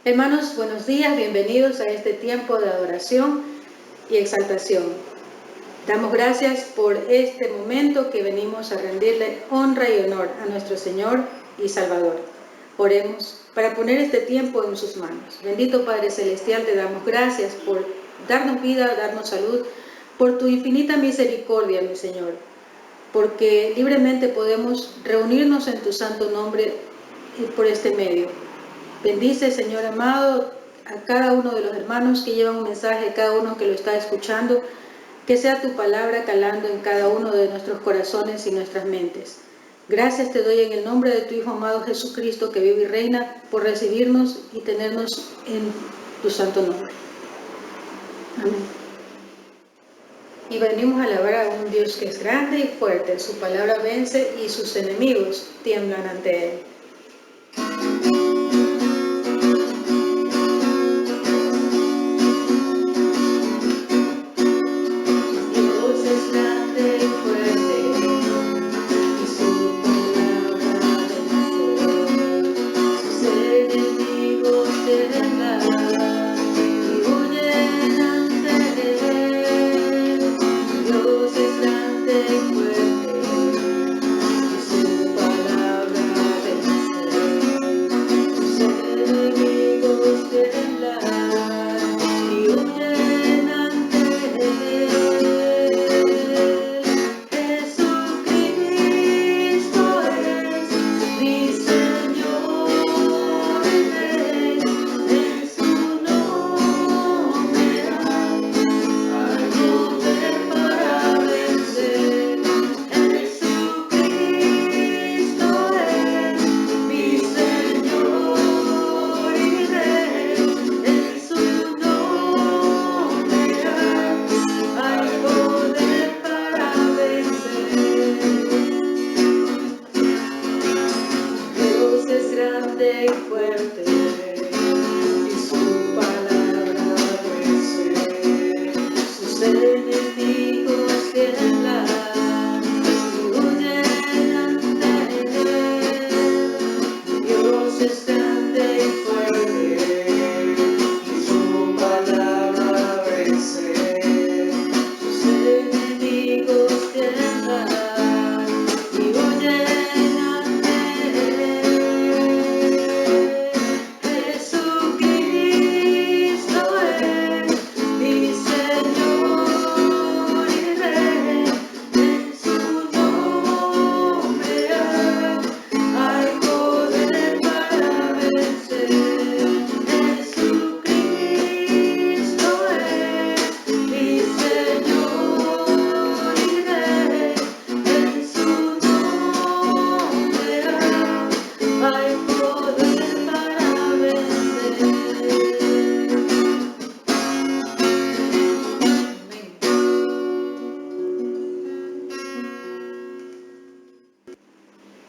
Hermanos, buenos días, bienvenidos a este tiempo de adoración y exaltación. Damos gracias por este momento que venimos a rendirle honra y honor a nuestro Señor y Salvador. Oremos para poner este tiempo en sus manos. Bendito Padre Celestial, te damos gracias por darnos vida, darnos salud, por tu infinita misericordia, mi Señor, porque libremente podemos reunirnos en tu santo nombre por este medio. Bendice, Señor amado, a cada uno de los hermanos que llevan un mensaje, cada uno que lo está escuchando, que sea tu palabra calando en cada uno de nuestros corazones y nuestras mentes. Gracias te doy en el nombre de tu Hijo amado Jesucristo, que vive y reina, por recibirnos y tenernos en tu santo nombre. Amén. Y venimos a alabar a un Dios que es grande y fuerte. Su palabra vence y sus enemigos tiemblan ante él.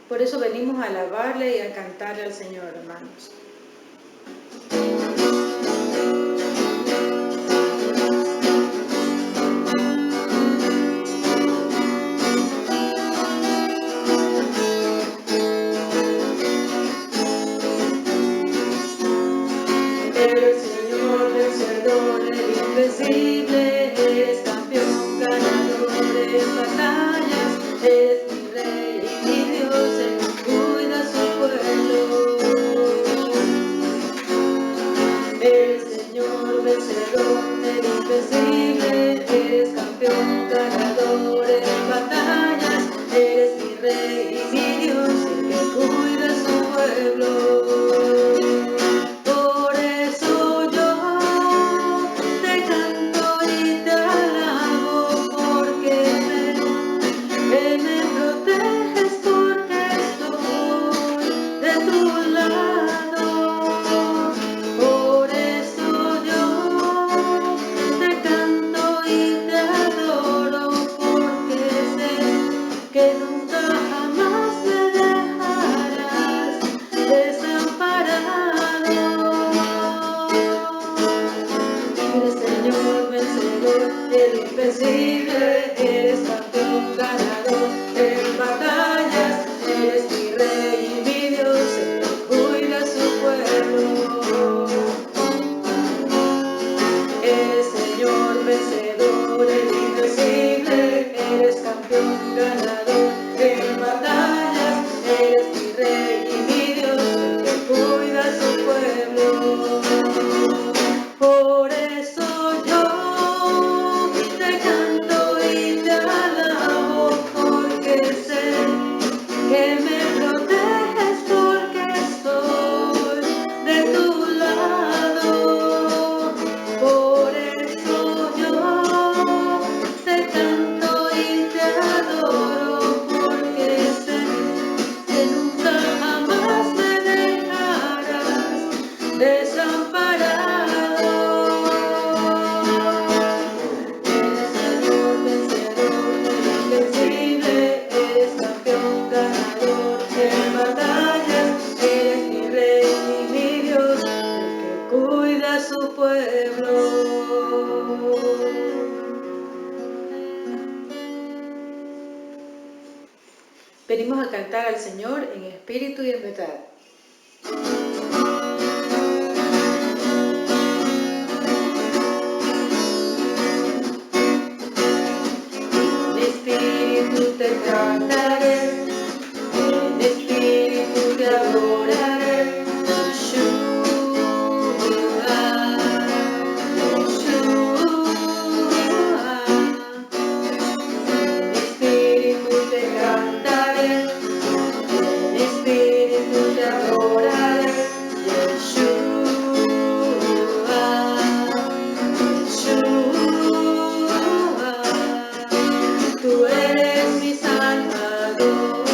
Por eso venimos a alabarle y a cantarle al Señor, hermanos. El Señor vencedor, el invencible, es campeón, ganador de batallas, es mi Rey y mi Dios, Él cuida a su pueblo. El Señor vencedor, el invencible, es campeón, ganador en batallas, es mi Rey y mi Dios, el que cuida a su pueblo. El invencible es campeón, ganador en batallas, eres mi Rey y mi Dios, Él cuida a su pueblo. ganador en batallas, eres mi rey y mi Dios, que cuida a su pueblo. Por eso yo te canto y te alabo, porque sé que me proteges, porque estoy de tu lado. Por eso yo te canto y te adoro, porque sé que nunca jamás me dejarás desamparado. Eres Señor vencedor, invencible, eres campeón ganador en batallas, eres mi rey y mi Dios, el que cuida a su pueblo. Venimos a cantar al Señor en espíritu y en verdad. En espíritu te cantaré, en espíritu te adoraré. Yeshua, Yeshua. En espíritu te cantaré, en espíritu te adoraré. Yeshua, Yeshua. Tú eres mi Salvador,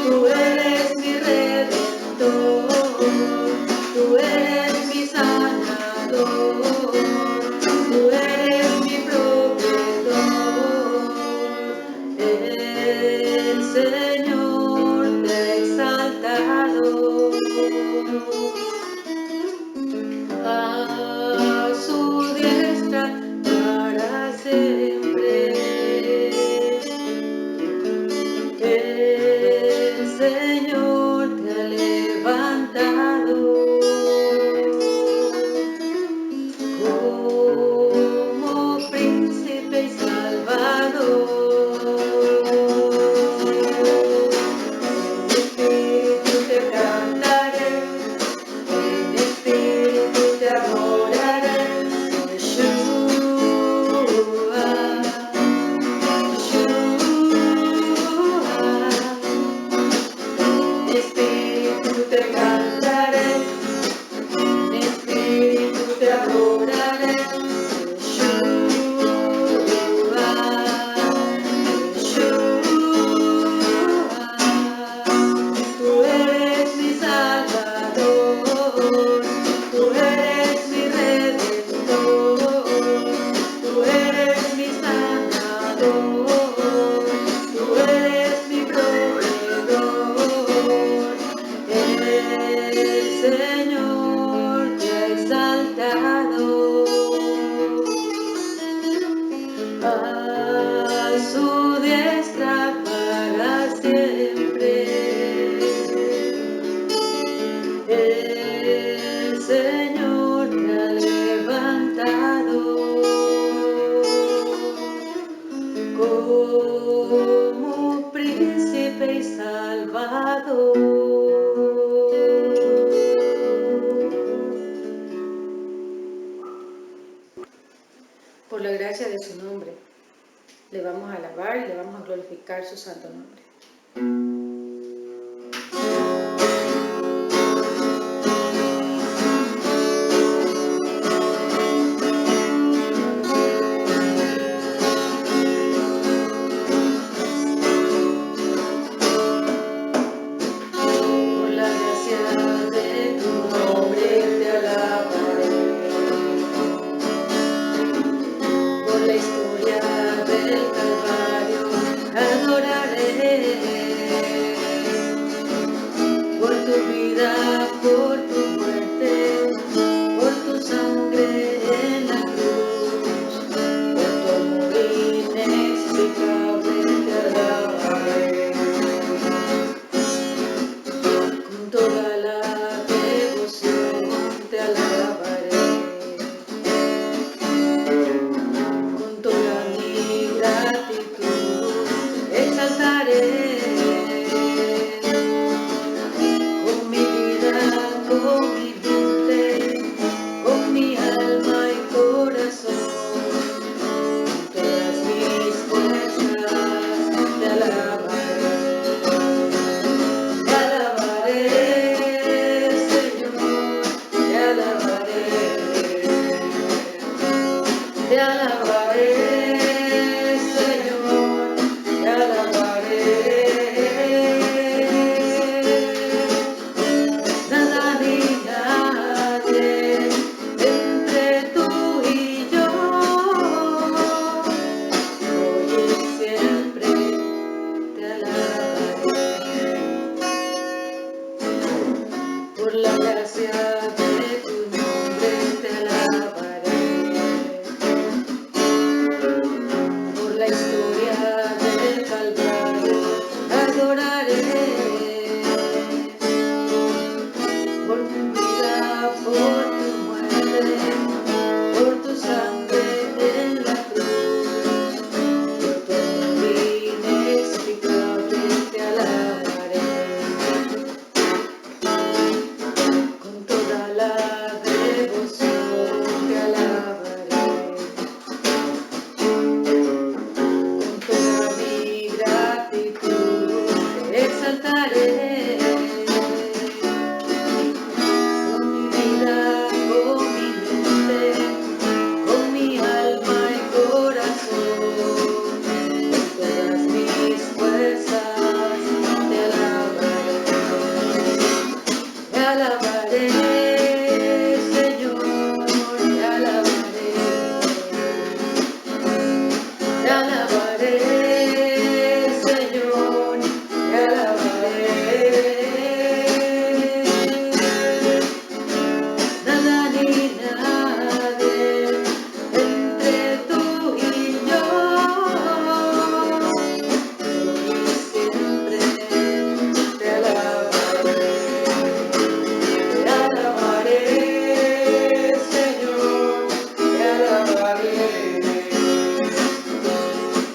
tú eres mi Redentor, tú eres mi sanador, tú eres mi proveedor. El Señor te ha exaltado. A su diestra para siempre. El Señor te ha levantado como príncipe y salvador. En espíritu te cantaré, en espíritu te adoraré. Yeshua, Yeshua. En espíritu te cantaré, en espíritu te adoraré. Yeshua, Yeshua. Tú eres mi Salvador, tú eres mi Redentor, tú eres mi sanador, tú eres mi proveedor. El Señor te ha exaltado. A su diestra para siempre. El Señor te ha levantado como príncipe y salvador. Por la gracia de su nombre, le vamos a alabar y le vamos a glorificar su santo nombre. Por la gracia de tu nombre te alabaré, por la historia del Calvario adoraré, por tu vida, por tu muerte, por tu sangre en la cruz, por tu amor inexplicable te alabaré. Con toda la devoción te alabaré, con toda mi gratitud alabaré con mi vida, con mi mente, con mi alma y corazón, con todas mis fuerzas te alabaré. Te alabaré, Señor, te alabaré. Te alabaré, Señor, te alabaré. Nada ni nadie entre tú y yo, hoy y siempre te alabaré. Por la gracia de tu nombre te alabaré. Por la historia del Calvario adoraré. Por tu vida, por tu muerte, por tu sangre en la cruz, por tu amor inexplicable te alabaré. Con toda la devoción te alabaré. Con toda mi gratitud te exaltaré. Con mi vida, con mi mente, con mi alma y corazón, con todas mis fuerzas te alabaré. Te alabaré, Señor, te alabaré. Te alabaré, Señor, te alabaré. Nada ni nadie entre tú y yo, hoy y siempre te alabaré. Te alabaré, Señor, te alabaré.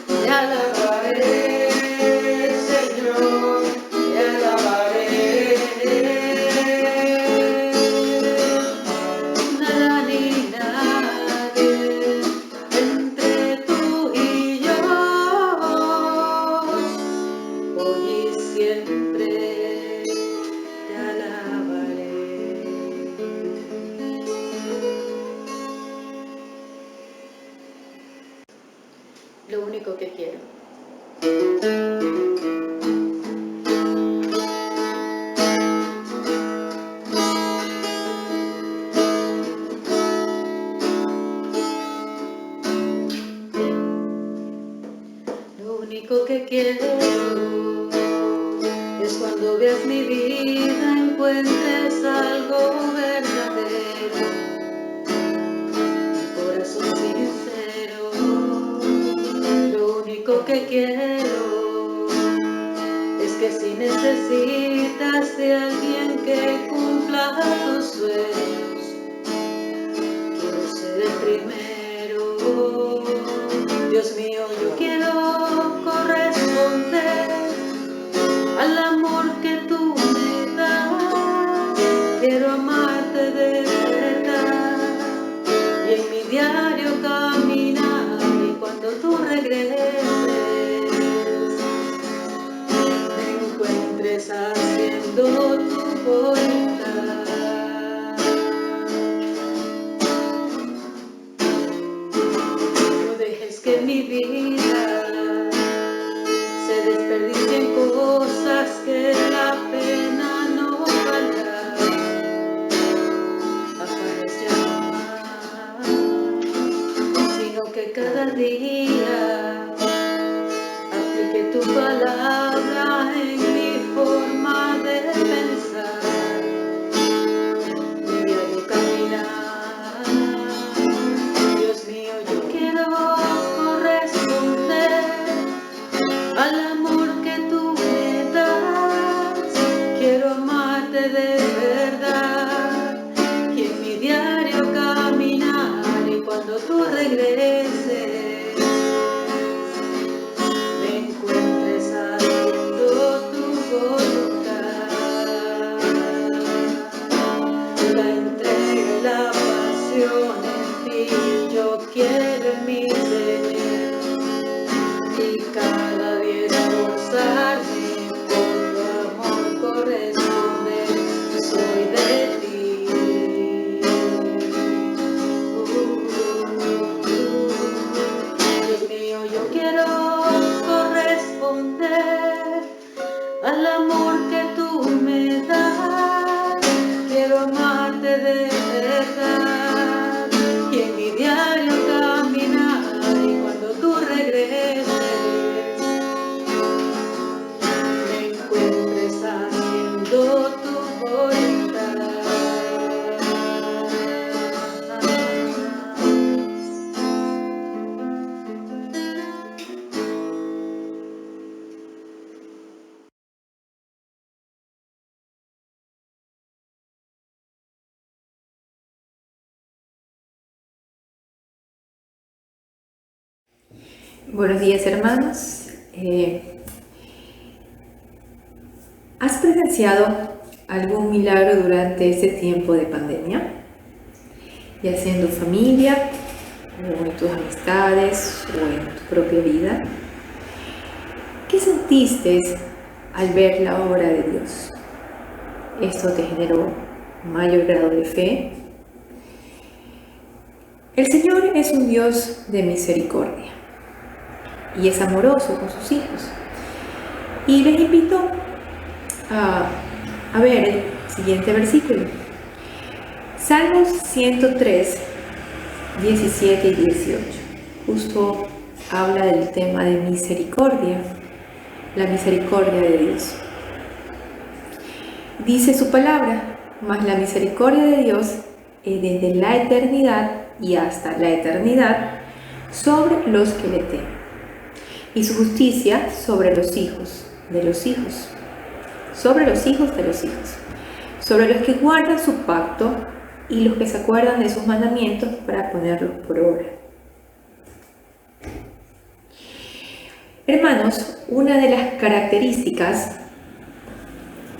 Te alabaré, Señor, te alabaré. Nada ni nadie entre tú y yo, hoy y siempre te alabaré. Lo único que quiero. Lo único que quiero es cuando veas mi vida encuentres algo verdadero, un corazón sincero. Lo único que quiero es que si necesitas de alguien que cumpla tus sueños, quiero ser el primero. Dios mío, yo quiero corresponder al amor que tú me das. Quiero amarte de verdad y en mi diario caminar, y cuando tú regreses me encuentres haciendo tu voluntad. No dejes que mi vida se desperdicie en cosas que la pena no valdrá. Afanes ya no más, sino que cada día aplique tu palabra en mi forma de pensar. al amor que tú me das. Quiero amarte de verdad y en mi diario caminar, y cuando tú regreses me encuentres haciendo tu voluntad. Buenos días, hermanos. ¿Has presenciado algún milagro durante este tiempo de pandemia? Ya sea en tu familia, o en tus amistades, o en tu propia vida. ¿Qué sentiste al ver la obra de Dios? ¿Esto te generó mayor grado de fe? El Señor es un Dios de misericordia y es amoroso con sus hijos. Y les invito a ver el siguiente versículo. Salmos 103, 17 y 18. Justo habla del tema de misericordia, la misericordia de Dios. Dice su palabra, mas la misericordia de Dios es desde la eternidad y hasta la eternidad sobre los que le temen, y su justicia sobre los hijos de los hijos, sobre los hijos de los hijos, sobre los que guardan su pacto y los que se acuerdan de sus mandamientos para ponerlos por obra. Hermanos, una de las características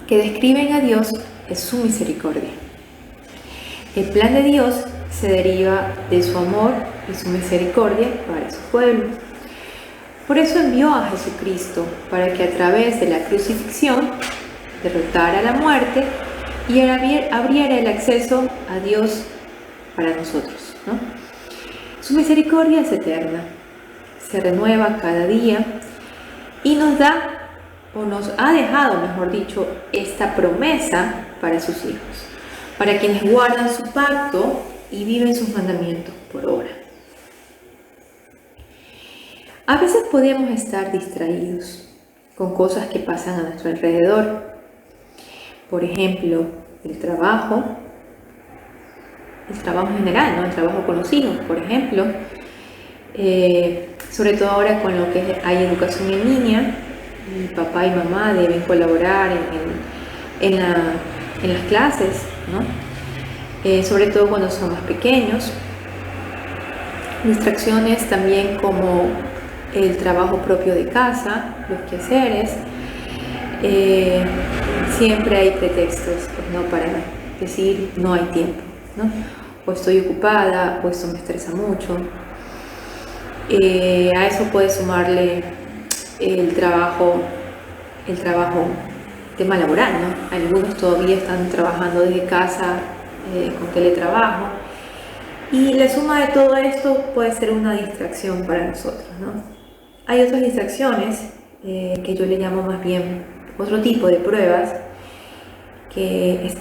que describen a Dios es su misericordia. El plan de Dios se deriva de su amor y su misericordia para su pueblo. Por eso envió a Jesucristo, para que a través de la crucifixión derrotara la muerte y abriera el acceso a Dios para nosotros, ¿no? Su misericordia es eterna, se renueva cada día y nos da, o nos ha dejado, mejor dicho, esta promesa para sus hijos, para quienes guardan su pacto y viven sus mandamientos por obra. A veces podemos estar distraídos con cosas que pasan a nuestro alrededor. Por ejemplo, el trabajo en general, ¿no? El trabajo con los hijos, por ejemplo. Sobre todo ahora con lo que hay educación en línea, y papá y mamá deben colaborar en las clases, ¿no? Sobre todo cuando son más pequeños. Distracciones también como el trabajo propio de casa, los quehaceres. Siempre hay pretextos, pues, ¿no? Para decir no hay tiempo, ¿no? O estoy ocupada, o esto me estresa mucho. A eso puede sumarle el trabajo, tema laboral, ¿no? Algunos todavía están trabajando desde casa con teletrabajo. Y la suma de todo esto puede ser una distracción para nosotros, ¿no? Hay otras distracciones que yo le llamo más bien otro tipo de pruebas, que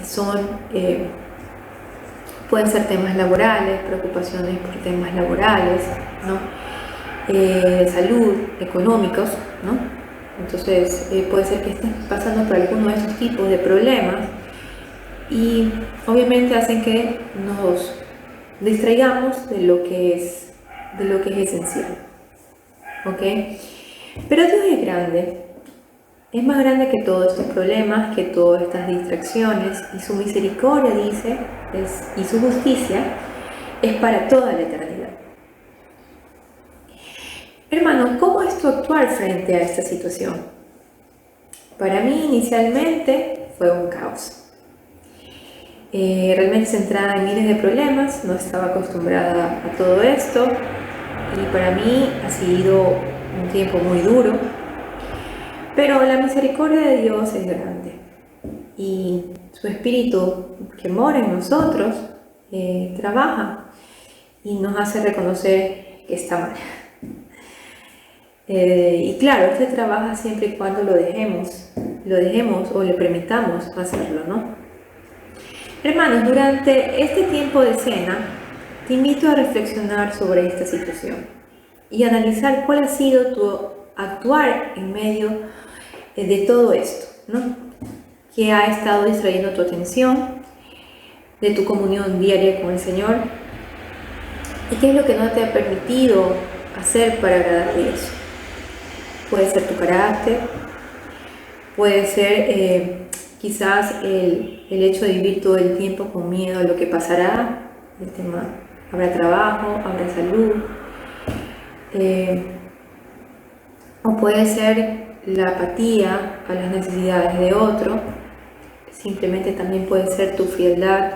pueden ser temas laborales, preocupaciones por temas laborales, ¿no? De salud, económicos, ¿no? Entonces puede ser que estés pasando por alguno de esos tipos de problemas y obviamente hacen que nos distraigamos de lo que es esencial, ¿ok? Pero Dios es grande, es más grande que todos estos problemas, que todas estas distracciones, y su misericordia, dice, y su justicia es para toda la eternidad. Hermanos, ¿cómo es tu actuar frente a esta situación? Para mí inicialmente fue un caos. Realmente centrada en miles de problemas, no estaba acostumbrada a todo esto y para mí ha sido un tiempo muy duro, pero la misericordia de Dios es grande y su Espíritu que mora en nosotros trabaja y nos hace reconocer que está mal. Y claro, trabaja siempre y cuando lo dejemos lo dejemos o le permitamos hacerlo, ¿no? Hermanos, durante este tiempo de cena, te invito a reflexionar sobre esta situación y analizar cuál ha sido tu actuar en medio de todo esto, ¿no? ¿Qué ha estado distrayendo tu atención de tu comunión diaria con el Señor? ¿Y qué es lo que no te ha permitido hacer para agradar a Dios? Puede ser tu carácter, puede ser quizás el hecho de vivir todo el tiempo con miedo a lo que pasará, el tema, habrá trabajo, habrá salud, o puede ser la apatía a las necesidades de otro, simplemente también puede ser tu frialdad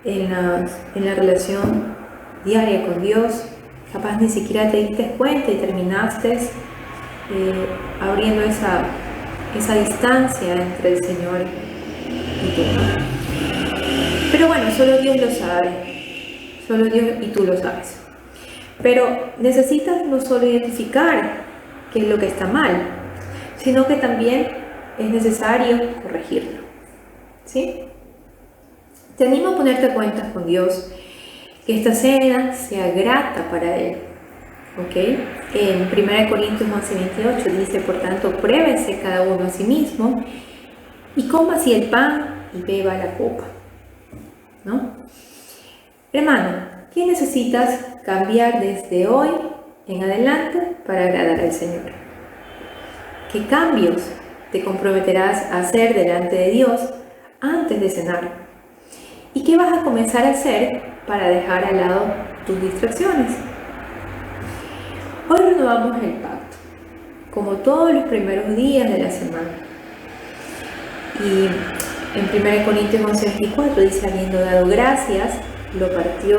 en la relación diaria con Dios. Capaz ni siquiera te diste cuenta y terminaste abriendo esa distancia entre el Señor y tú. Pero bueno, solo Dios lo sabe, solo Dios y tú lo sabes. Pero necesitas no solo identificar qué es lo que está mal, sino que también es necesario corregirlo, ¿sí? Te animo a ponerte a cuentas con Dios, que esta cena sea grata para Él, ¿ok? En 1 Corintios 11:28 dice, por tanto, pruébese cada uno a sí mismo y coma así el pan y beba la copa, ¿no? Hermano, ¿qué necesitas cambiar desde hoy en adelante para agradar al Señor? ¿Qué cambios te comprometerás a hacer delante de Dios antes de cenar? ¿Y qué vas a comenzar a hacer para dejar al lado tus distracciones? Hoy renovamos el pacto, como todos los primeros días de la semana. Y en 1 Corintios 11:24 dice, habiendo dado gracias, lo partió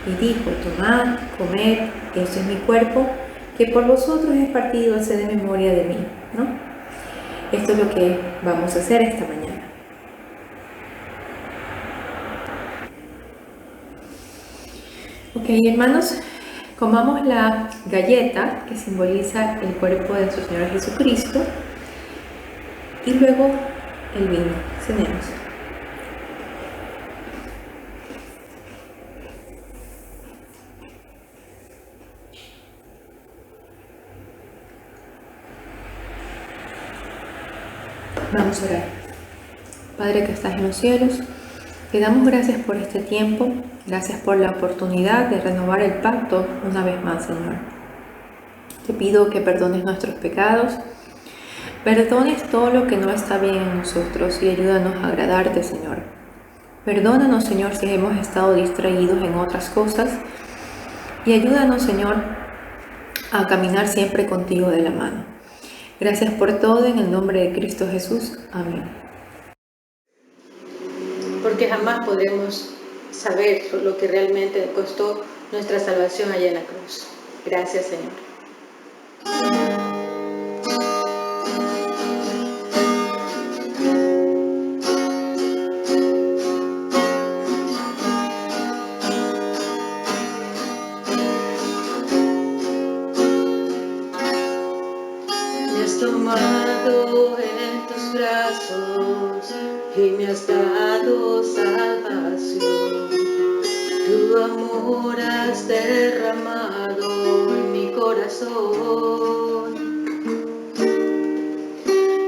y dijo, tomad, comed, esto es mi cuerpo, que por vosotros es partido, haced de memoria de mí, ¿no? Esto es lo que vamos a hacer esta mañana. Ok, hermanos, comamos la galleta que simboliza el cuerpo de nuestro Señor Jesucristo y luego el vino. Cenemos. Vamos a orar. Padre que estás en los cielos, te damos gracias por este tiempo, gracias por la oportunidad de renovar el pacto una vez más, Señor. Te pido que perdones nuestros pecados, perdones todo lo que no está bien en nosotros y ayúdanos a agradarte, Señor. Perdónanos, Señor, si hemos estado distraídos en otras cosas y ayúdanos, Señor, a caminar siempre contigo de la mano. Gracias por todo, en el nombre de Cristo Jesús. Amén. Porque jamás podremos saber lo que realmente costó nuestra salvación allá en la cruz. Gracias, Señor. Me has tomado en tus brazos y me has dado salvación. Tu amor has derramado en mi corazón.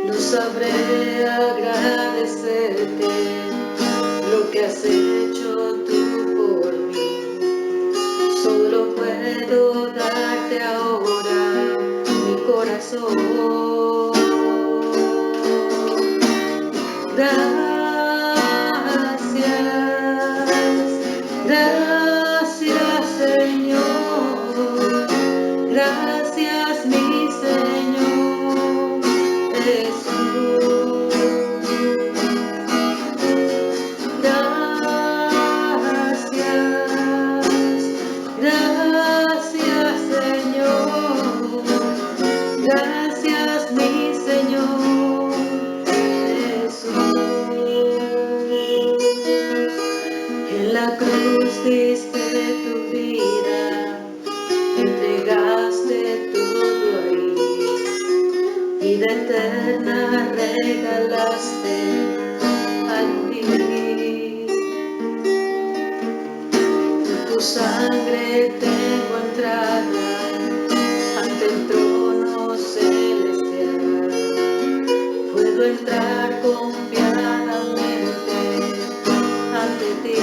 No sabré agradecerte lo que has hecho tú por mí. Solo puedo darte ahora mi corazón. Gracias Señor, gracias mi Señor Jesús. Gracias Señor, gracias mi Señor Jesús. En la cruz diste tu vida, entregaste todo ahí, vida eterna eterna regalaste a ti. Por tu sangre tengo entrada ante el trono celestial. Puedo entrar confiadamente ante ti.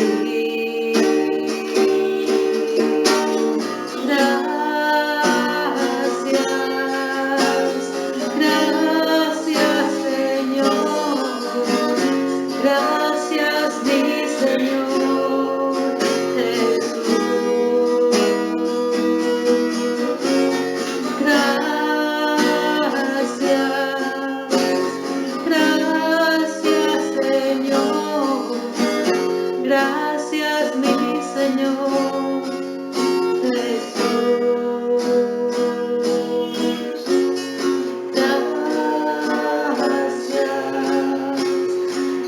Gracias, mi Señor Jesús.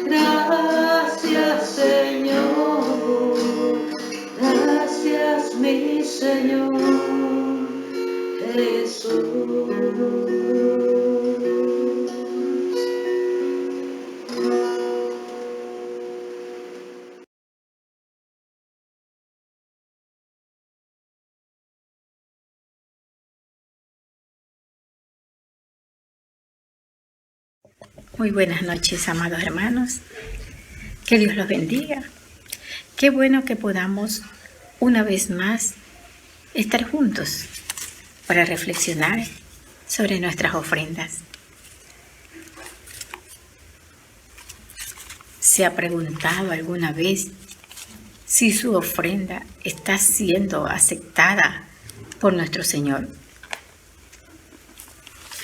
Gracias, Señor. Gracias, mi Señor Jesús. Muy buenas noches, amados hermanos. Que Dios los bendiga. Qué bueno que podamos una vez más estar juntos para reflexionar sobre nuestras ofrendas. ¿Se ha preguntado alguna vez si su ofrenda está siendo aceptada por nuestro Señor?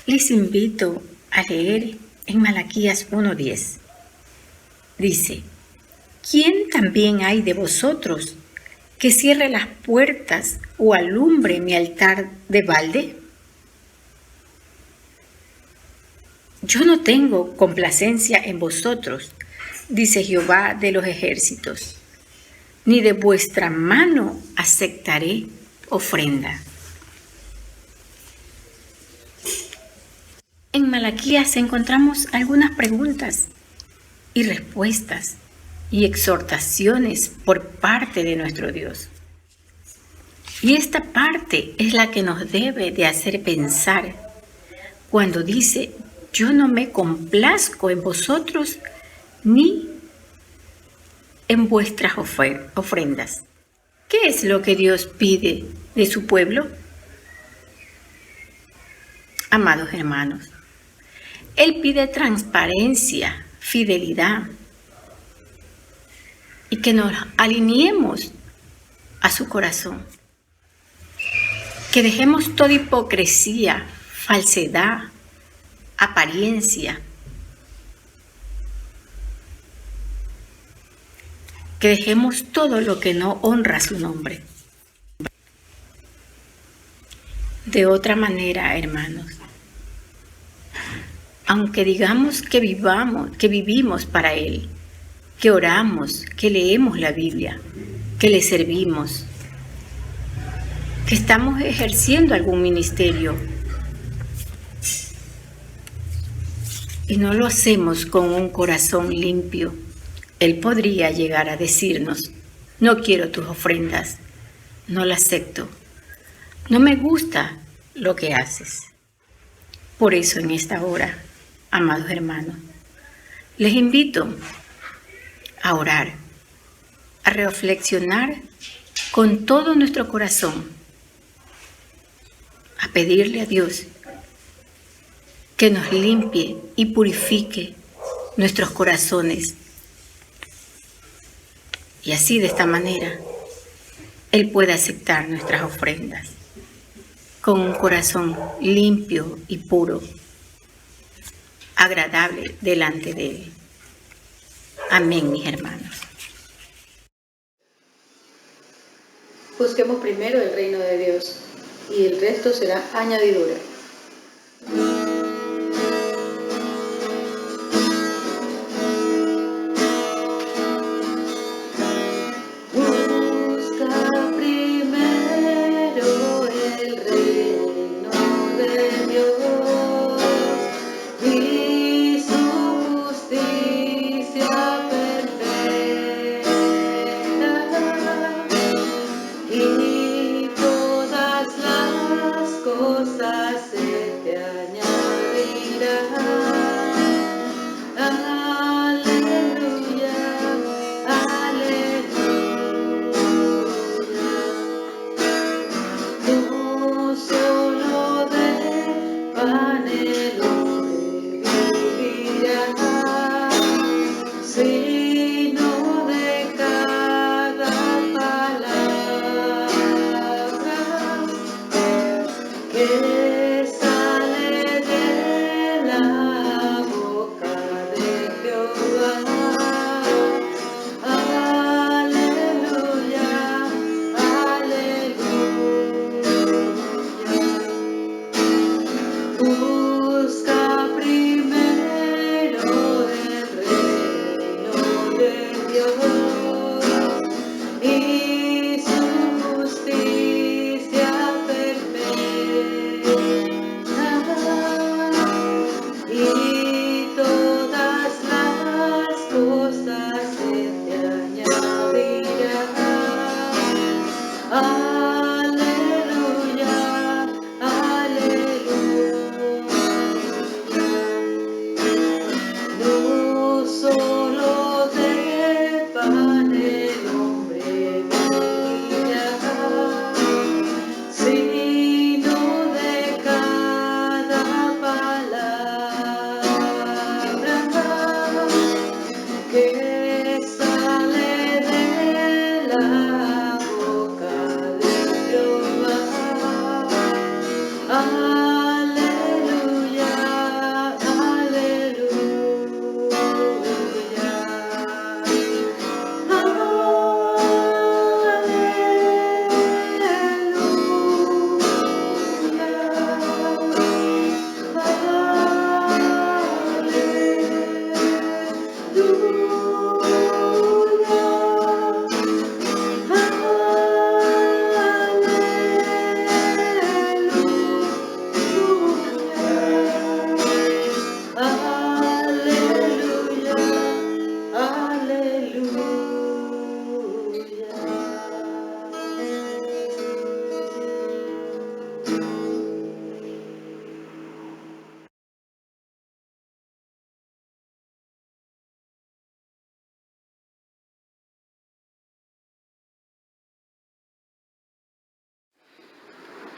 Les invito a leer en Malaquías 1:10. Dice: ¿Quién también hay de vosotros que cierre las puertas o alumbre mi altar de balde? Yo no tengo complacencia en vosotros, dice Jehová de los ejércitos, ni de vuestra mano aceptaré ofrenda. En Malaquías encontramos algunas preguntas y respuestas y exhortaciones por parte de nuestro Dios. Y esta parte es la que nos debe de hacer pensar cuando dice: yo no me complazco en vosotros ni en vuestras ofrendas. ¿Qué es lo que Dios pide de su pueblo? Amados hermanos, Él pide transparencia, fidelidad y que nos alineemos a su corazón. Que dejemos toda hipocresía, falsedad, apariencia. Que dejemos todo lo que no honra su nombre. De otra manera, hermanos, aunque digamos que vivimos para Él, que oramos, que leemos la Biblia, que le servimos, que estamos ejerciendo algún ministerio y no lo hacemos con un corazón limpio, Él podría llegar a decirnos: no quiero tus ofrendas, no las acepto, no me gusta lo que haces. Por eso en esta hora, amados hermanos, les invito a orar, a reflexionar con todo nuestro corazón, a pedirle a Dios que nos limpie y purifique nuestros corazones. Y así, de esta manera, Él puede aceptar nuestras ofrendas con un corazón limpio y puro, agradable delante de Él. Amén, mis hermanos. Busquemos primero el reino de Dios y el resto será añadidura. Busca primero el reino de Dios y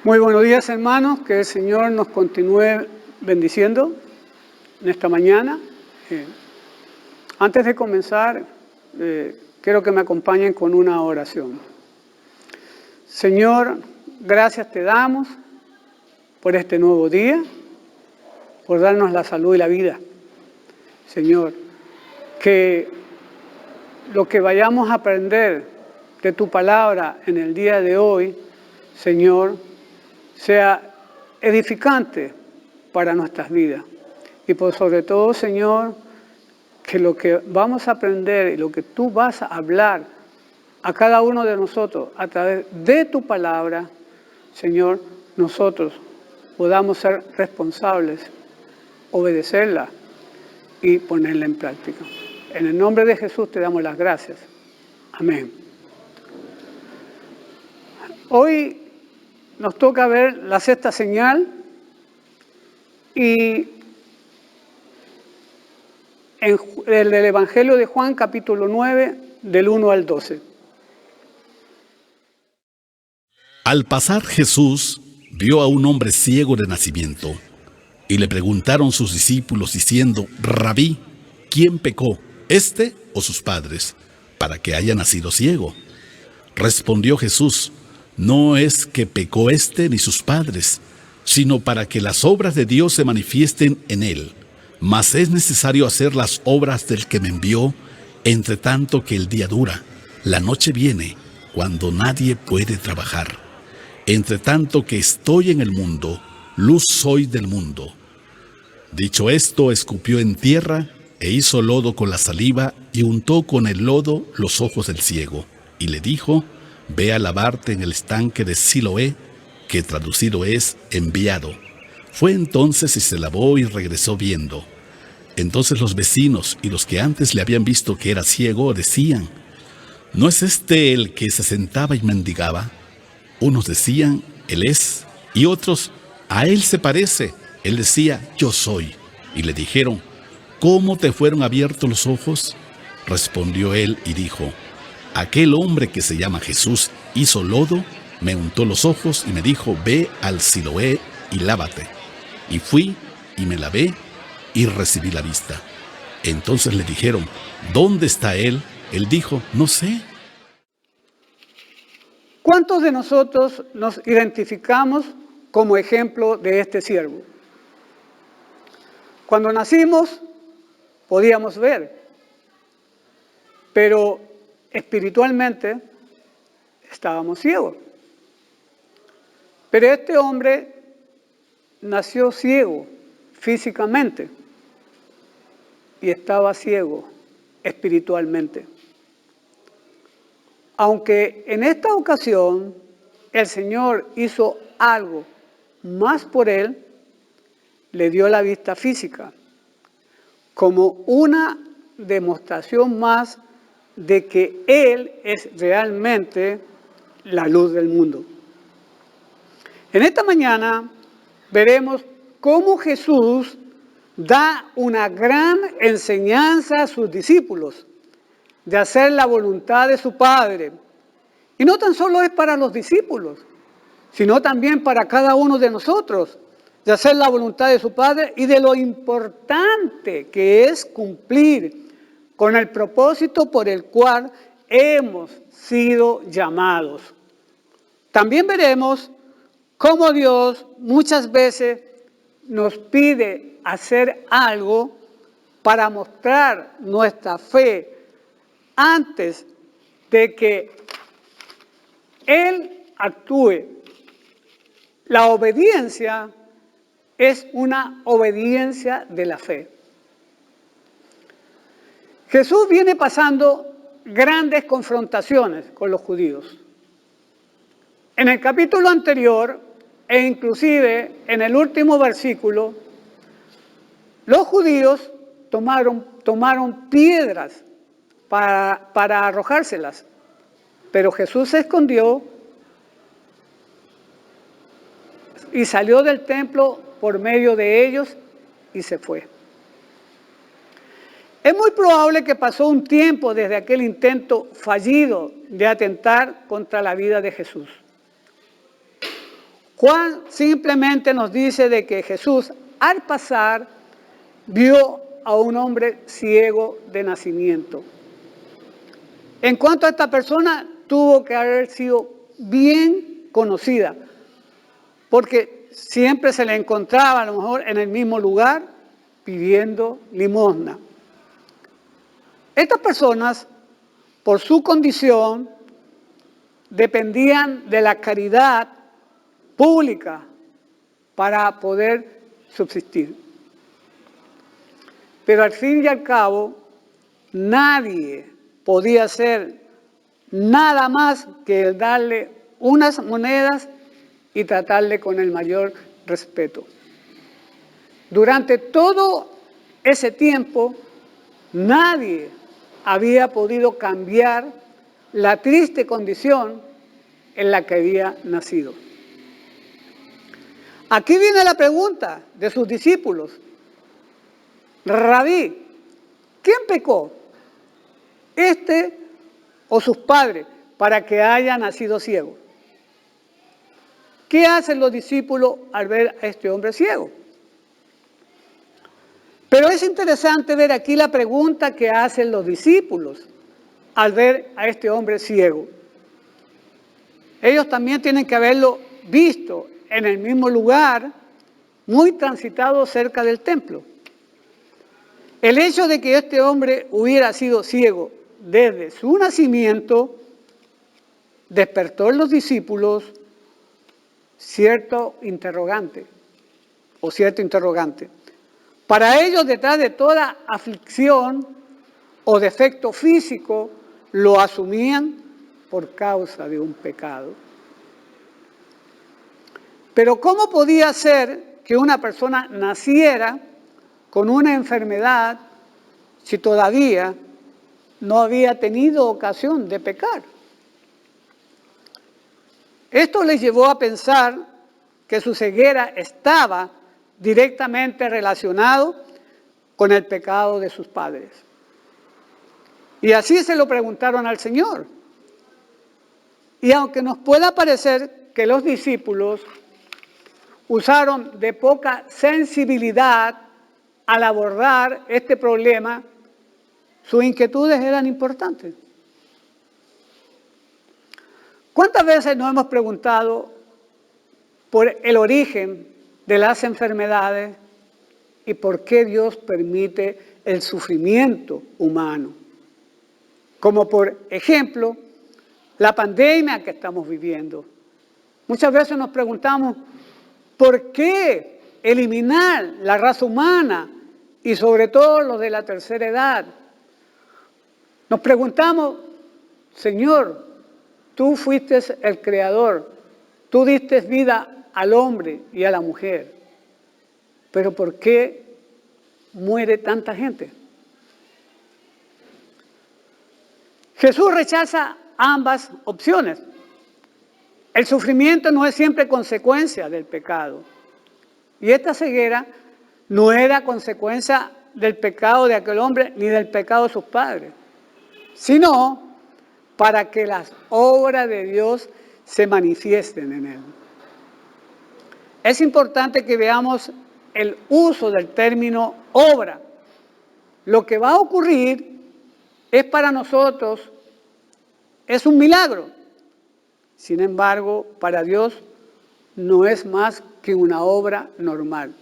Muy buenos días, hermanos. Que el Señor nos continúe bendiciendo en esta mañana. Antes de comenzar, quiero que me acompañen con una oración. Señor, gracias te damos por este nuevo día, por darnos la salud y la vida. Señor, que lo que vayamos a aprender de tu palabra en el día de hoy, Señor, sea edificante para nuestras vidas. Y por sobre todo, Señor, que lo que vamos a aprender y lo que tú vas a hablar a cada uno de nosotros a través de tu palabra, Señor, nosotros podamos ser responsables, obedecerla y ponerla en práctica. En el nombre de Jesús te damos las gracias. Amén. Hoy nos toca ver la sexta señal y en el Evangelio de Juan, capítulo 9, del 1 al 12. Al pasar Jesús vio a un hombre ciego de nacimiento y le preguntaron sus discípulos diciendo: Rabí, ¿quién pecó, este o sus padres, para que haya nacido ciego? Respondió Jesús: no es que pecó este ni sus padres, sino para que las obras de Dios se manifiesten en él. Mas es necesario hacer las obras del que me envió, entre tanto que el día dura. La noche viene, cuando nadie puede trabajar. Entre tanto que estoy en el mundo, luz soy del mundo. Dicho esto, escupió en tierra, e hizo lodo con la saliva, y untó con el lodo los ojos del ciego, y le dijo: ve a lavarte en el estanque de Siloé, que traducido es enviado. Fue entonces y se lavó y regresó viendo. Entonces los vecinos y los que antes le habían visto que era ciego decían: ¿no es este el que se sentaba y mendigaba? Unos decían: él es, y otros: a él se parece. Él decía: yo soy. Y le dijeron: ¿cómo te fueron abiertos los ojos? Respondió él y dijo: aquel hombre que se llama Jesús hizo lodo, me untó los ojos y me dijo: ve al Siloé y lávate. Y fui y me lavé y recibí la vista. Entonces le dijeron: ¿dónde está él? Él dijo: no sé. ¿Cuántos de nosotros nos identificamos como ejemplo de este siervo? Cuando nacimos podíamos ver, pero espiritualmente estábamos ciegos. Pero este hombre nació ciego físicamente y estaba ciego espiritualmente. Aunque en esta ocasión el Señor hizo algo más por él, le dio la vista física, como una demostración más de que Él es realmente la luz del mundo. En esta mañana veremos cómo Jesús da una gran enseñanza a sus discípulos de hacer la voluntad de su Padre. Y no tan solo es para los discípulos, sino también para cada uno de nosotros, de hacer la voluntad de su Padre y de lo importante que es cumplir con el propósito por el cual hemos sido llamados. También veremos cómo Dios muchas veces nos pide hacer algo para mostrar nuestra fe antes de que Él actúe. La obediencia es una obediencia de la fe. Jesús viene pasando grandes confrontaciones con los judíos. En el capítulo anterior, e inclusive en el último versículo, los judíos tomaron piedras para arrojárselas, pero Jesús se escondió y salió del templo por medio de ellos y se fue. Es muy probable que pasó un tiempo desde aquel intento fallido de atentar contra la vida de Jesús. Juan simplemente nos dice de que Jesús al pasar vio a un hombre ciego de nacimiento. En cuanto a esta persona, tuvo que haber sido bien conocida, porque siempre se le encontraba a lo mejor en el mismo lugar pidiendo limosna. Estas personas, por su condición, dependían de la caridad pública para poder subsistir. Pero al fin y al cabo, nadie podía hacer nada más que darle unas monedas y tratarle con el mayor respeto. Durante todo ese tiempo, nadie había podido cambiar la triste condición en la que había nacido. Aquí viene la pregunta de sus discípulos. Rabí, ¿quién pecó? ¿Este o sus padres para que haya nacido ciego? ¿Qué hacen los discípulos al ver a este hombre ciego? Pero es interesante ver aquí la pregunta que hacen los discípulos al ver a este hombre ciego. Ellos también tienen que haberlo visto en el mismo lugar, muy transitado cerca del templo. El hecho de que este hombre hubiera sido ciego desde su nacimiento despertó en los discípulos cierto interrogante. Para ellos, detrás de toda aflicción o defecto físico, lo asumían por causa de un pecado. Pero ¿cómo podía ser que una persona naciera con una enfermedad si todavía no había tenido ocasión de pecar? Esto les llevó a pensar que su ceguera estaba directamente relacionado con el pecado de sus padres. Y así se lo preguntaron al Señor. Y aunque nos pueda parecer que los discípulos usaron de poca sensibilidad al abordar este problema, sus inquietudes eran importantes. ¿Cuántas veces nos hemos preguntado por el origen de las enfermedades y por qué Dios permite el sufrimiento humano? Como por ejemplo, la pandemia que estamos viviendo. Muchas veces nos preguntamos, ¿por qué eliminar la raza humana y sobre todo los de la tercera edad? Nos preguntamos, Señor, tú fuiste el creador, tú diste vida al hombre y a la mujer, pero ¿por qué muere tanta gente? Jesús rechaza ambas opciones. El sufrimiento no es siempre consecuencia del pecado. Y esta ceguera no era consecuencia del pecado de aquel hombre ni del pecado de sus padres, sino para que las obras de Dios se manifiesten en él. Es importante que veamos el uso del término obra. Lo que va a ocurrir es para nosotros, es un milagro. Sin embargo, para Dios no es más que una obra normal.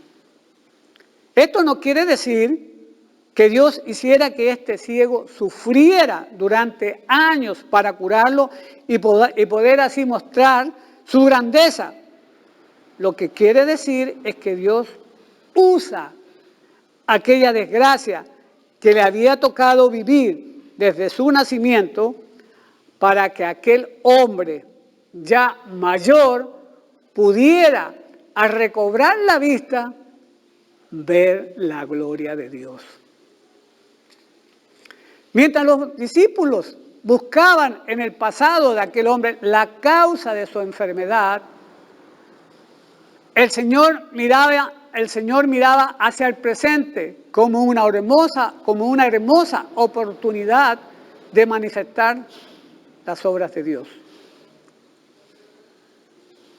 Esto no quiere decir que Dios hiciera que este ciego sufriera durante años para curarlo y poder así mostrar su grandeza. Lo que quiere decir es que Dios usa aquella desgracia que le había tocado vivir desde su nacimiento para que aquel hombre ya mayor pudiera, al recobrar la vista, ver la gloria de Dios. Mientras los discípulos buscaban en el pasado de aquel hombre la causa de su enfermedad, el Señor miraba hacia el presente como una hermosa oportunidad de manifestar las obras de Dios.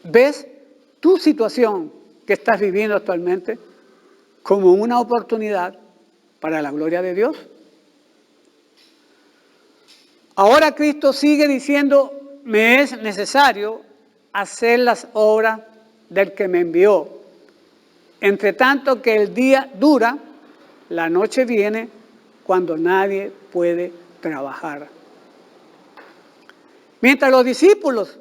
¿Ves tu situación que estás viviendo actualmente como una oportunidad para la gloria de Dios? Ahora Cristo sigue diciendo, me es necesario hacer las obras del que me envió. Entre tanto que el día dura, la noche viene cuando nadie puede trabajar. Mientras los discípulos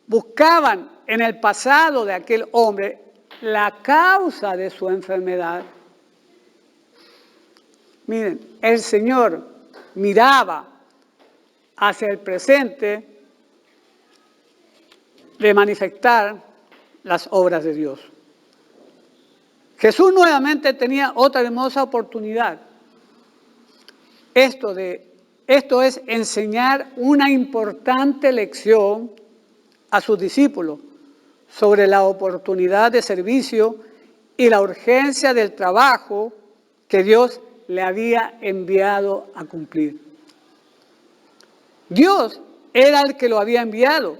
buscaban en el pasado de aquel hombre la causa de su enfermedad, miren, el Señor miraba hacia el presente de manifestar las obras de Dios. Jesús nuevamente tenía otra hermosa oportunidad. Esto es enseñar una importante lección a sus discípulos sobre la oportunidad de servicio y la urgencia del trabajo que Dios le había enviado a cumplir. Dios era el que lo había enviado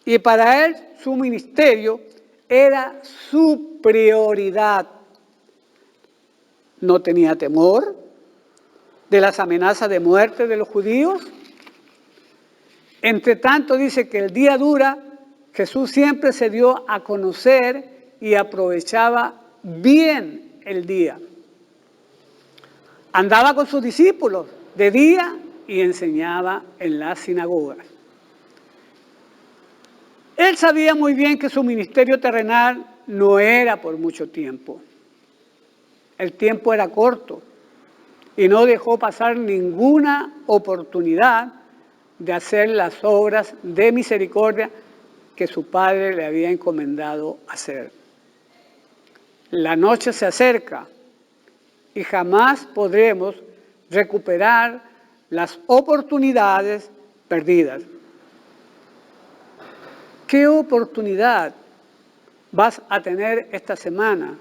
y para él su ministerio era su prioridad. No tenía temor de las amenazas de muerte de los judíos. Entre tanto, dice que el día dura, Jesús siempre se dio a conocer y aprovechaba bien el día. Andaba con sus discípulos de día y enseñaba en las sinagogas. Él sabía muy bien que su ministerio terrenal no era por mucho tiempo. El tiempo era corto y no dejó pasar ninguna oportunidad de hacer las obras de misericordia que su Padre le había encomendado hacer. La noche se acerca y jamás podremos recuperar las oportunidades perdidas. ¿Qué oportunidad vas a tener esta semana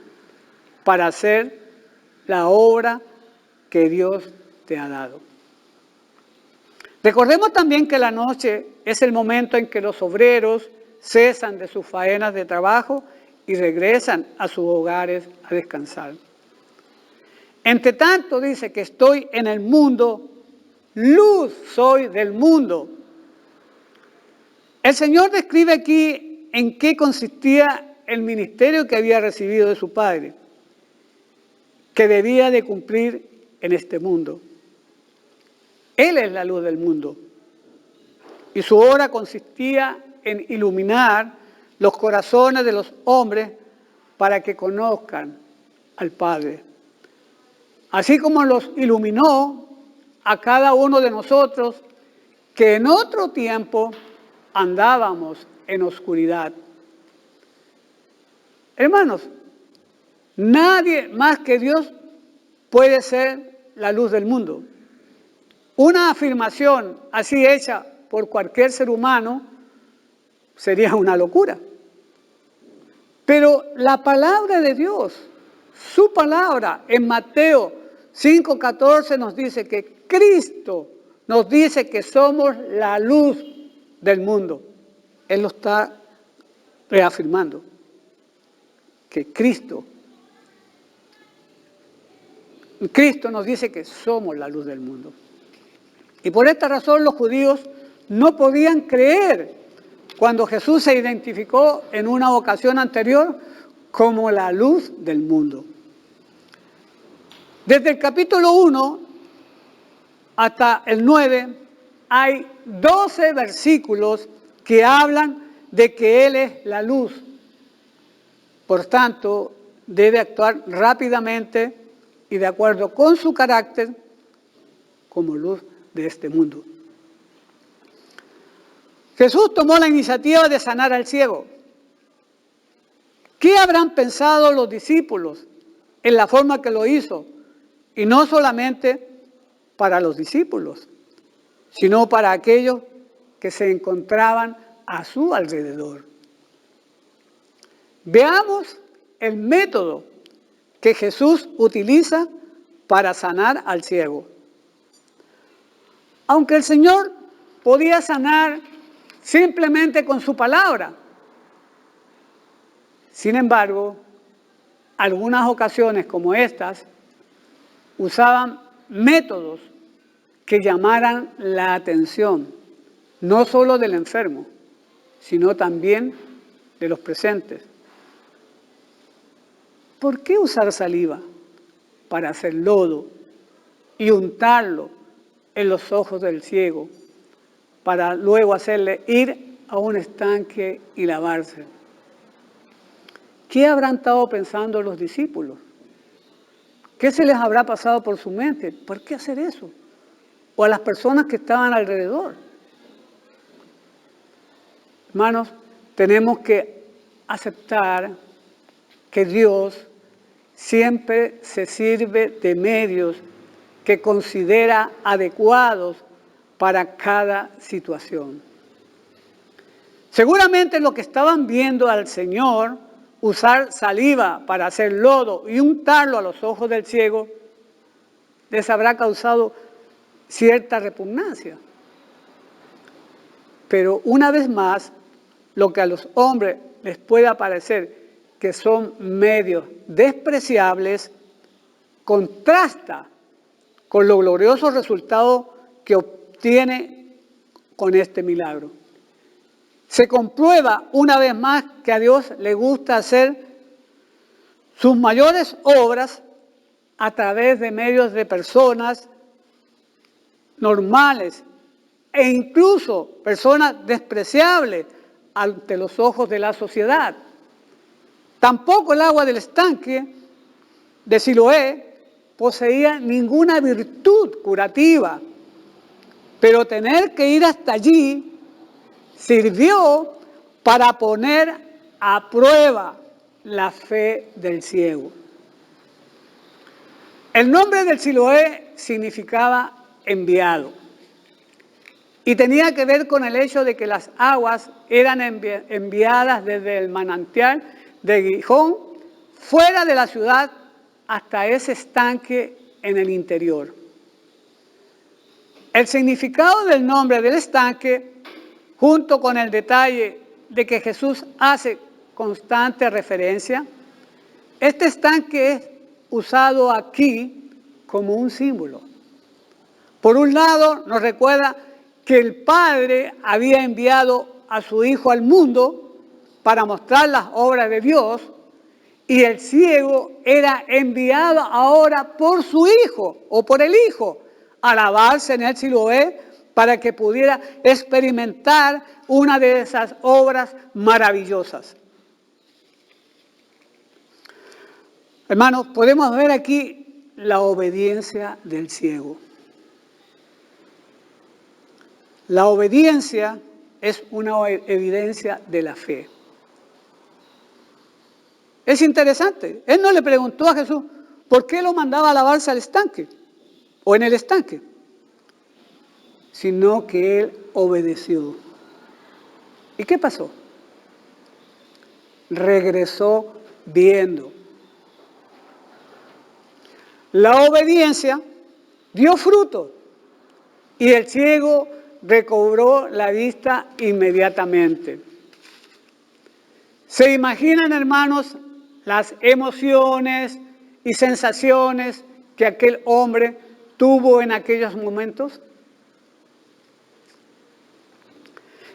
para hacer la obra que Dios te ha dado? Recordemos también que la noche es el momento en que los obreros cesan de sus faenas de trabajo y regresan a sus hogares a descansar. Entre tanto, dice que estoy en el mundo, luz soy del mundo. El Señor describe aquí en qué consistía el ministerio que había recibido de su Padre, que debía de cumplir en este mundo. Él es la luz del mundo y su obra consistía en iluminar los corazones de los hombres para que conozcan al Padre. Así como los iluminó a cada uno de nosotros que en otro tiempo andábamos en oscuridad. Hermanos, nadie más que Dios puede ser la luz del mundo. Una afirmación así hecha por cualquier ser humano sería una locura. Pero la palabra de Dios, su palabra en Mateo 5:14 nos dice que Cristo nos dice que somos la luz del mundo. Él lo está reafirmando, que Cristo nos dice que somos la luz del mundo. Y por esta razón los judíos no podían creer cuando Jesús se identificó en una ocasión anterior como la luz del mundo. Desde el capítulo 1 hasta el 9 hay 12 versículos que hablan de que Él es la luz. Por tanto, debe actuar rápidamente y de acuerdo con su carácter como luz de este mundo. Jesús tomó la iniciativa de sanar al ciego. ¿Qué habrán pensado los discípulos en la forma que lo hizo? Y no solamente para los discípulos, sino para aquellos que se encontraban a su alrededor. Veamos el método que Jesús utiliza para sanar al ciego. Aunque el Señor podía sanar simplemente con su palabra, Sin embargo, algunas ocasiones como estas usaban métodos que llamaran la atención, no solo del enfermo, sino también de los presentes. ¿Por qué usar saliva para hacer lodo y untarlo en los ojos del ciego para luego hacerle ir a un estanque y lavarse? ¿Qué habrán estado pensando los discípulos? ¿Qué se les habrá pasado por su mente? ¿Por qué hacer eso? O a las personas que estaban alrededor. Hermanos, tenemos que aceptar que Dios siempre se sirve de medios que considera adecuados para cada situación. Seguramente lo que estaban viendo al Señor usar saliva para hacer lodo y untarlo a los ojos del ciego les habrá causado cierta repugnancia. Pero una vez más, lo que a los hombres les pueda parecer que son medios despreciables, contrasta con los gloriosos resultados que obtiene con este milagro. Se comprueba una vez más que a Dios le gusta hacer sus mayores obras a través de medios de personas normales e incluso personas despreciables ante los ojos de la sociedad. Tampoco el agua del estanque de Siloé poseía ninguna virtud curativa, pero tener que ir hasta allí sirvió para poner a prueba la fe del ciego. El nombre del Siloé significaba enviado y tenía que ver con el hecho de que las aguas eran enviadas desde el manantial de Gihón fuera de la ciudad hasta ese estanque en el interior. El significado del nombre del estanque, junto con el detalle de que Jesús hace constante referencia, este estanque es usado aquí como un símbolo. Por un lado, nos recuerda que el Padre había enviado a su Hijo al mundo para mostrar las obras de Dios, y el ciego era enviado ahora por su Hijo o por el Hijo a lavarse en el Siloé para que pudiera experimentar una de esas obras maravillosas. Hermanos, podemos ver aquí la obediencia del ciego. La obediencia es una evidencia de la fe. Es interesante. Él no le preguntó a Jesús por qué lo mandaba a lavarse al estanque o en el estanque, sino que él obedeció. ¿Y qué pasó? Regresó viendo. La obediencia dio fruto y el ciego recobró la vista inmediatamente. ¿Se imaginan, hermanos, las emociones y sensaciones que aquel hombre tuvo en aquellos momentos?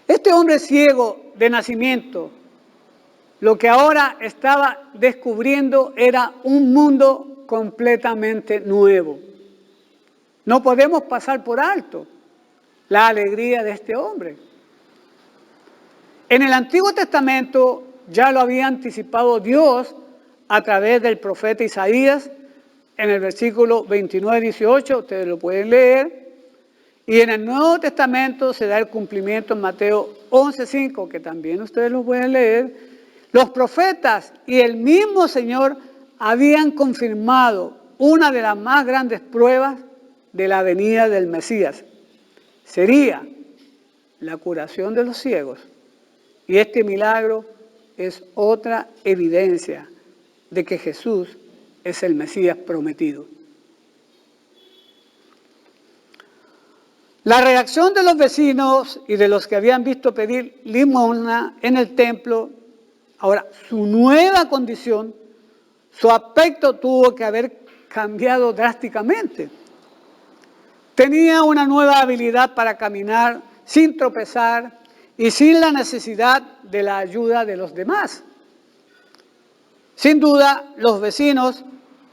Este hombre ciego de nacimiento, lo que ahora estaba descubriendo era un mundo completamente nuevo. No podemos pasar por alto la alegría de este hombre. En el Antiguo Testamento ya lo había anticipado Dios a través del profeta Isaías en el versículo 29-18, ustedes lo pueden leer, y en el Nuevo Testamento se da el cumplimiento en Mateo 11:5, que también ustedes lo pueden leer. Los profetas y el mismo Señor habían confirmado una de las más grandes pruebas de la venida del Mesías. Sería la curación de los ciegos. Y este milagro es otra evidencia de que Jesús es el Mesías prometido. La reacción de los vecinos y de los que habían visto pedir limosna en el templo Ahora, su nueva condición, su aspecto tuvo que haber cambiado drásticamente. Tenía una nueva habilidad para caminar sin tropezar y sin la necesidad de la ayuda de los demás. Sin duda, los vecinos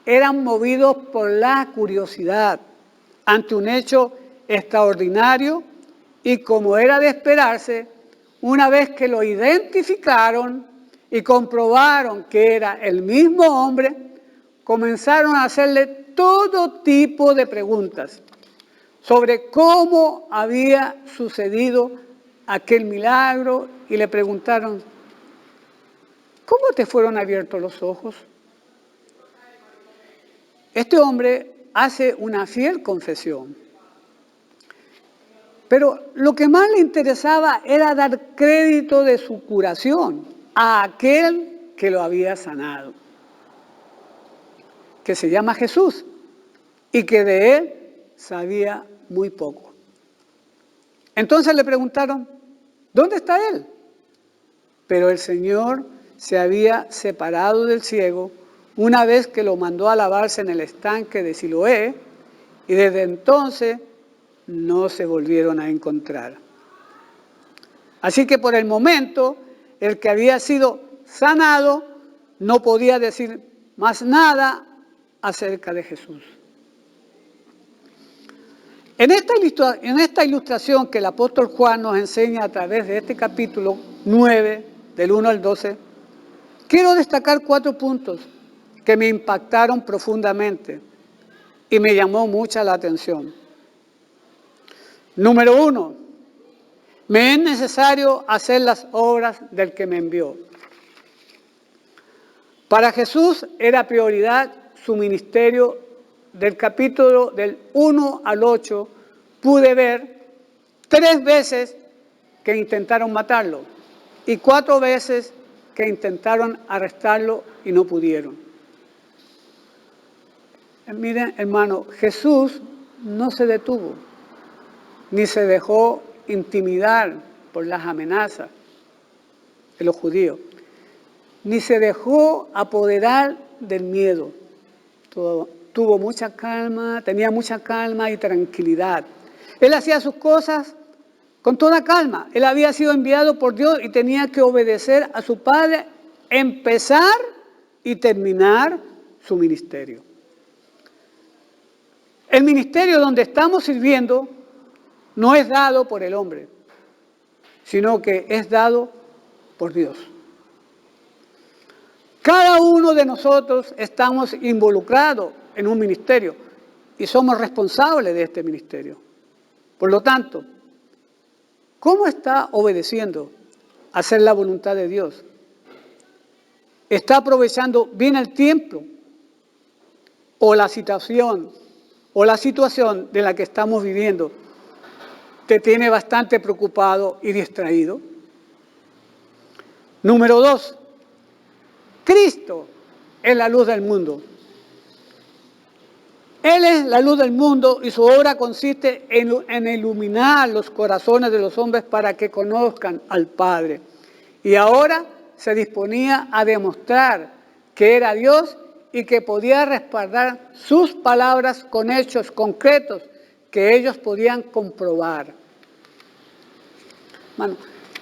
eran movidos por la curiosidad ante un hecho extraordinario y, como era de esperarse, una vez que lo identificaron y comprobaron que era el mismo hombre, comenzaron a hacerle todo tipo de preguntas sobre cómo había sucedido aquel milagro y le preguntaron: ¿cómo te fueron abiertos los ojos? Este hombre hace una fiel confesión, pero lo que más le interesaba era dar crédito de su curación a aquel que lo había sanado, que se llama Jesús y que de él sabía muy poco. Entonces le preguntaron: ¿dónde está él? Pero el Señor se había separado del ciego una vez que lo mandó a lavarse en el estanque de Siloé, y desde entonces no se volvieron a encontrar. Así que por el momento, el que había sido sanado no podía decir más nada acerca de Jesús. En esta ilustración que el apóstol Juan nos enseña a través de este capítulo 9, del 1 al 12, quiero destacar 4 puntos que me impactaron profundamente y me llamó mucha la atención. Número 1, me es necesario hacer las obras del que me envió. Para Jesús era prioridad su ministerio. Del capítulo del 1 al 8 pude ver 3 veces que intentaron matarlo y 4 veces que intentaron arrestarlo y no pudieron. Miren, hermano, Jesús no se detuvo, ni se dejó intimidar por las amenazas de los judíos, ni se dejó apoderar del miedo. Tuvo mucha calma, tenía mucha calma y tranquilidad. Él hacía sus cosas con toda calma. Él había sido enviado por Dios y tenía que obedecer a su Padre, empezar y terminar su ministerio. El ministerio donde estamos sirviendo no es dado por el hombre, sino que es dado por Dios. Cada uno de nosotros estamos involucrados en un ministerio y somos responsables de este ministerio. Por lo tanto, ¿cómo está obedeciendo a hacer la voluntad de Dios? ¿Está aprovechando bien el tiempo o la situación de la que estamos viviendo te tiene bastante preocupado y distraído? Número 2, Cristo es la luz del mundo. Él es la luz del mundo y su obra consiste en iluminar los corazones de los hombres para que conozcan al Padre. Y ahora se disponía a demostrar que era Dios y que podía respaldar sus palabras con hechos concretos que ellos podían comprobar. Bueno,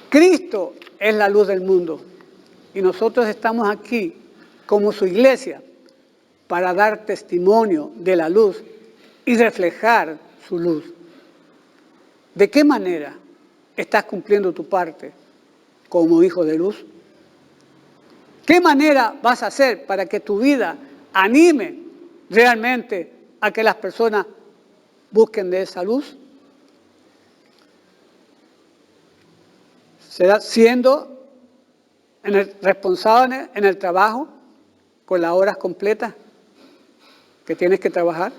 Cristo es la luz del mundo y nosotros estamos aquí como su iglesia para dar testimonio de la luz y reflejar su luz. ¿De qué manera estás cumpliendo tu parte como hijo de luz? ¿Qué manera vas a hacer para que tu vida anime realmente a que las personas busquen de esa luz? ¿Será siendo responsable en el trabajo con las horas completas que tienes que trabajar?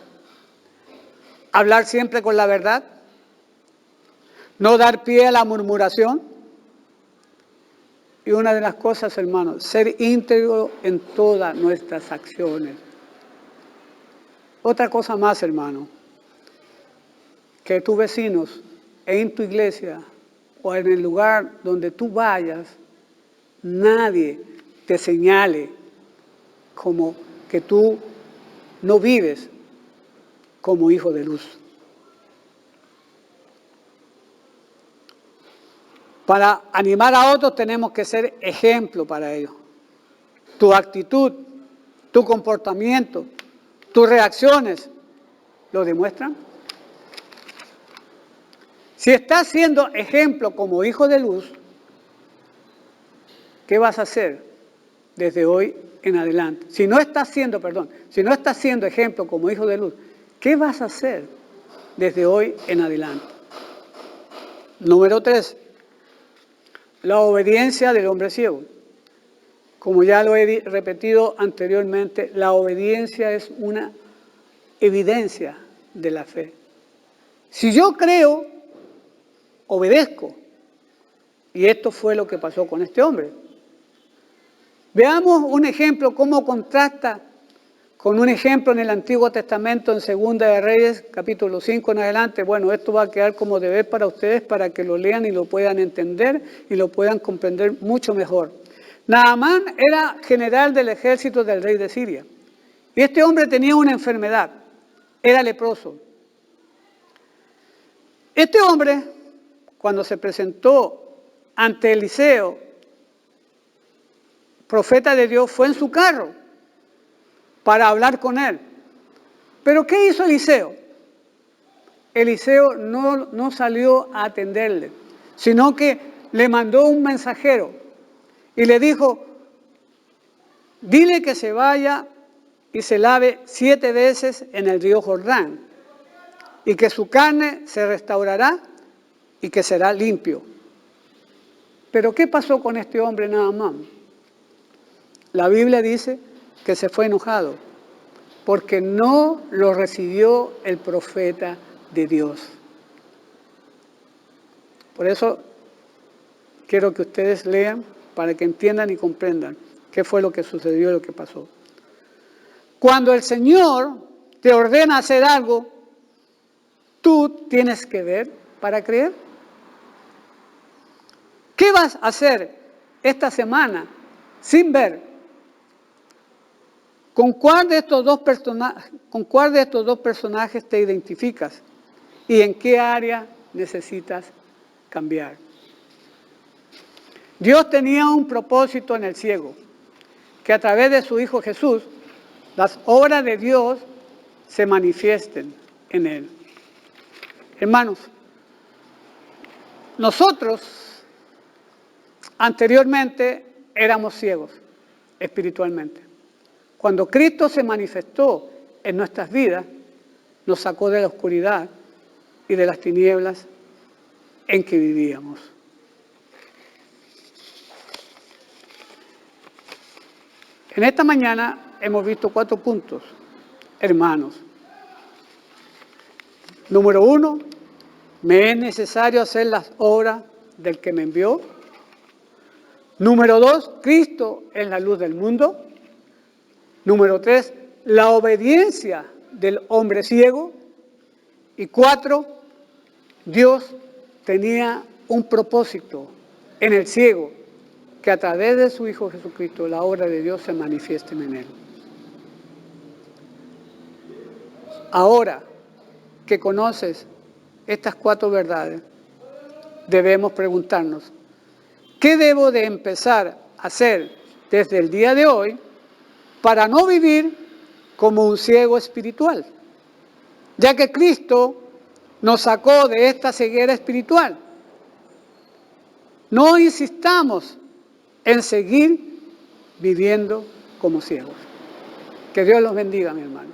¿Hablar siempre con la verdad? ¿No dar pie a la murmuración? Y una de las cosas, hermanos, ser íntegro en todas nuestras acciones. Otra cosa más, hermano, que tus vecinos en tu iglesia o en el lugar donde tú vayas, nadie te señale como que tú no vives como hijo de luz. Para animar a otros tenemos que ser ejemplo para ellos. Tu actitud, tu comportamiento, tus reacciones, ¿lo demuestran? Si estás siendo ejemplo como hijo de luz, ¿qué vas a hacer desde hoy en adelante? Si no estás siendo ejemplo como hijo de luz, ¿qué vas a hacer desde hoy en adelante? Número 3, la obediencia del hombre ciego. Como ya lo he repetido anteriormente, la obediencia es una evidencia de la fe. Si yo creo, obedezco. Y esto fue lo que pasó con este hombre. Veamos un ejemplo, cómo contrasta con un ejemplo en el Antiguo Testamento, en Segunda de Reyes, capítulo 5 en adelante. Bueno, esto va a quedar como deber para ustedes, para que lo lean y lo puedan entender y lo puedan comprender mucho mejor. Naamán era general del ejército del rey de Siria. Y este hombre tenía una enfermedad, era leproso. Este hombre, cuando se presentó ante Eliseo, profeta de Dios, fue en su carro para hablar con él. ¿Pero qué hizo Eliseo? Eliseo no salió a atenderle, sino que le mandó un mensajero y le dijo, dile que se vaya y se lave 7 veces en el río Jordán, y que su carne se restaurará y que será limpio. ¿Pero qué pasó con este hombre Naamán? La Biblia dice que se fue enojado, porque no lo recibió el profeta de Dios. Por eso quiero que ustedes lean para que entiendan y comprendan qué fue lo que sucedió y lo que pasó. Cuando el Señor te ordena hacer algo, tú tienes que ver para creer. ¿Qué vas a hacer esta semana sin ver? ¿Con cuál de estos dos personajes te identificas? ¿Y en qué área necesitas cambiar? Dios tenía un propósito en el ciego, que a través de su Hijo Jesús, las obras de Dios se manifiesten en él. Hermanos, nosotros anteriormente éramos ciegos espiritualmente. Cuando Cristo se manifestó en nuestras vidas, nos sacó de la oscuridad y de las tinieblas en que vivíamos. En esta mañana hemos visto 4 puntos, hermanos. Número 1, me es necesario hacer las obras del que me envió. Número 2, Cristo es la luz del mundo. Número 3, la obediencia del hombre ciego. Y 4, Dios tenía un propósito en el ciego, que a través de su Hijo Jesucristo la obra de Dios se manifieste en él. Ahora que conoces estas 4 verdades, debemos preguntarnos, ¿qué debo de empezar a hacer desde el día de hoy para no vivir como un ciego espiritual? Ya que Cristo nos sacó de esta ceguera espiritual. No insistamos en seguir viviendo como ciegos. Que Dios los bendiga, mi hermano.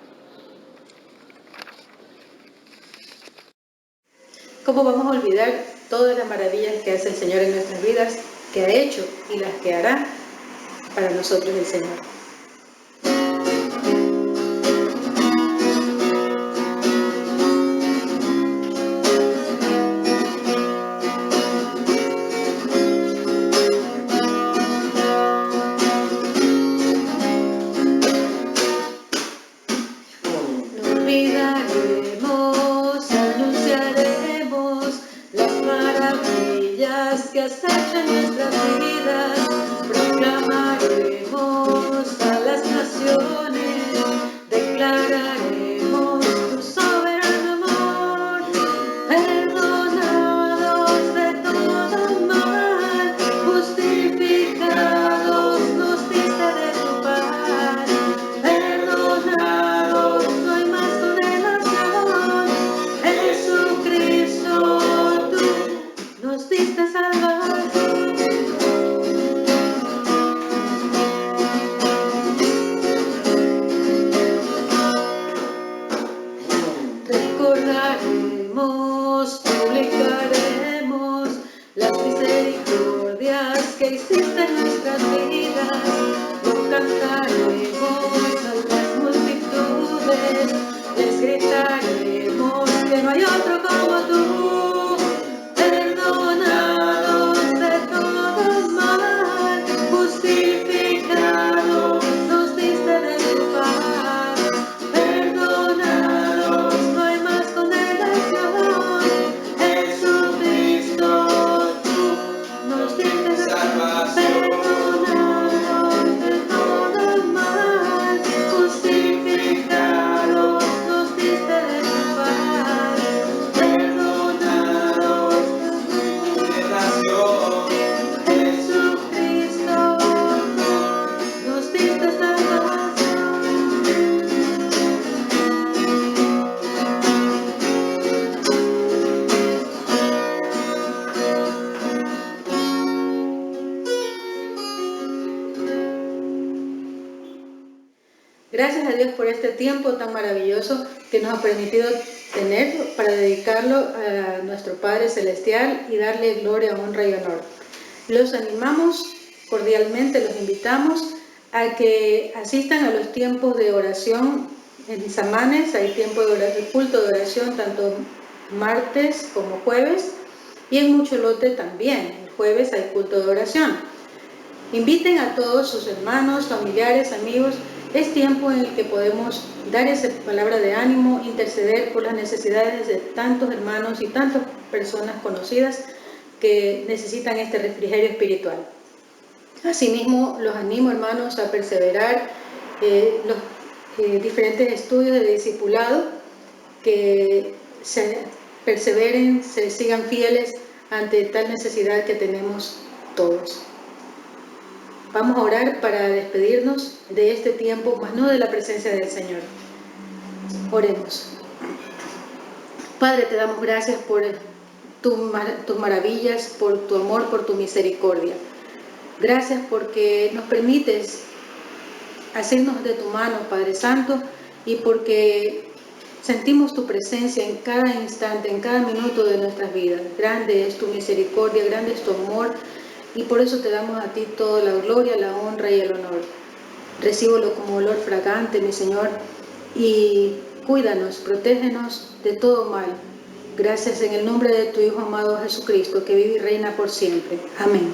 ¿Cómo vamos a olvidar todas las maravillas que hace el Señor en nuestras vidas, que ha hecho y las que hará para nosotros el Señor? Que has hecho en nuestras vidas, proclamaremos recordaremos, publicaremos las misericordias que hiciste en nuestras vidas. Lo cantaremos a las multitudes, les gritaremos que no hay otro como tú. Perdonados de todo mal, justificados, nos diste de tu paz. Perdonados, no hay más condenación. Jesucristo, tú nos diste salvación. Perdonados de todo mal, justificados, nos diste de tu paz. Perdonados, Jesucristo, nos diste salvación. Gracias a Dios por este tiempo tan maravilloso que nos ha permitido tener para dedicarlo a nuestro Padre Celestial y darle gloria, honra y honor. Los animamos cordialmente, los invitamos a que asistan a los tiempos de oración en Samanes. Hay tiempo de oración, culto de oración tanto martes como jueves, y en Mucholote también, el jueves hay culto de oración. Inviten a todos sus hermanos, familiares, amigos. Es tiempo en el que podemos dar esa palabra de ánimo, interceder por las necesidades de tantos hermanos y tantas personas conocidas que necesitan este refrigerio espiritual. Asimismo, los animo, hermanos, a perseverar los diferentes estudios de discipulado, que se perseveren, se sigan fieles ante tal necesidad que tenemos todos. Vamos a orar para despedirnos de este tiempo, mas no de la presencia del Señor. Oremos. Padre, te damos gracias por tus maravillas, por tu amor, por tu misericordia. Gracias porque nos permites hacernos de tu mano, Padre Santo, y porque sentimos tu presencia en cada instante, en cada minuto de nuestras vidas. Grande es tu misericordia, grande es tu amor, y por eso te damos a ti toda la gloria, la honra y el honor. Recíbelo como olor fragante, mi Señor, y cuídanos, protégenos de todo mal. Gracias en el nombre de tu Hijo amado Jesucristo, que vive y reina por siempre. Amén.